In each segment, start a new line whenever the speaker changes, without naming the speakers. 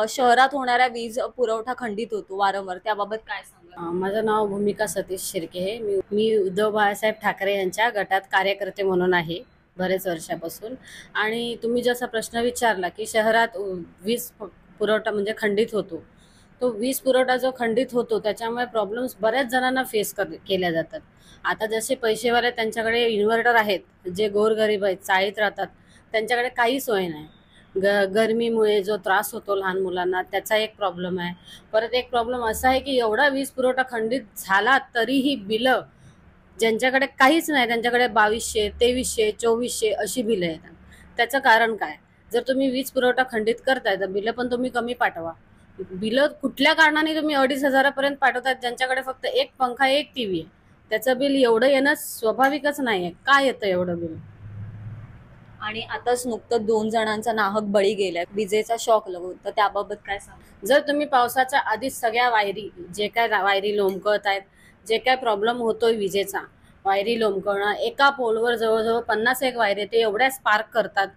शहरात होणाऱ्या वीज पुरवठा खंडित होतो वारंवार, त्याबाबत काय सांगाल?
माझं नाव भूमिका सतीश शिर्के आहे। मी उद्धव बाळासाहेब ठाकरे यांच्या गटात कार्यकर्ते म्हणून आहे बरेच वर्षापासून। आणि तुम्ही जसा प्रश्न विचारला की शहरात वीज पुरवठा म्हणजे खंडित होतो, तो वीज पुरवठा जो खंडित होतो त्याच्यामुळे प्रॉब्लेम्स बऱ्याच जणांना फेस केल्या जातात। आता जसे पैसेवाले त्यांच्याकडे इन्व्हर्टर आहेत, जे गोरगरीब आहेत चाळीत राहतात त्यांच्याकडे काही सोय नाही। गरमीमुळे जो त्रास होतो लहान मुलांना त्याचा एक प्रॉब्लेम आहे। परत एक प्रॉब्लेम असा आहे की एवढा वीज पुरवठा खंडित झाला तरीही बिलं ज्यांच्याकडे काहीच नाही त्यांच्याकडे 2200, 2300, 2400 अशी बिलं येतात। त्याचं कारण काय? जर तुम्ही वीज पुरवठा खंडित करताय तर बिलं पण तुम्ही कमी पाठवा। बिलं कुठल्या कारणाने तुम्ही 2500 पर्यंत पाठवतात, ज्यांच्याकडे फक्त एक पंखा एक टीव्ही आहे त्याचं बिल एवढं येणं स्वाभाविकच नाहीये। काय येतं एवढं बिल?
आणि आताच नुकतं 2 जणांचा नाहक बळी गेलाय विजेचा शॉक लागून, तर त्याबाबत काय सांगाल?
जर तुम्ही पावसाच्या आधीच सगळ्या वायरी जे काय वायरी लोंबकळत आहेत, जे काय प्रॉब्लेम होतोय विजेचा, वायरी लोंबकळणं, एका पोलवर जवळजवळ 51 वायरी ते एवढ्या स्पार्क करतात,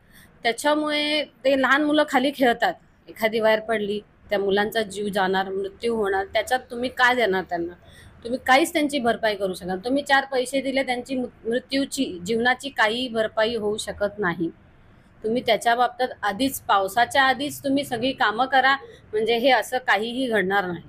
त्याच्यामुळे ते लहान मुलं खाली खेळतात, एखादी वायर पडली त्या मुलांचा जीव जाणार, मृत्यू होणार, त्याच्यात तुम्ही काय देणार त्यांना? तुम्ही काहीच त्यांची भरपाई करू शकत। तुम्ही 4 पैसे दिले त्यांची मृत्यूची जीवनाची काही भरपाई होऊ शकत नाही। तुम्ही त्याच्या बाबतीत आधीच पावसाच्या आधीच तुम्ही सगळी कामं करा, म्हणजे हे असं काहीही घडणार नाही।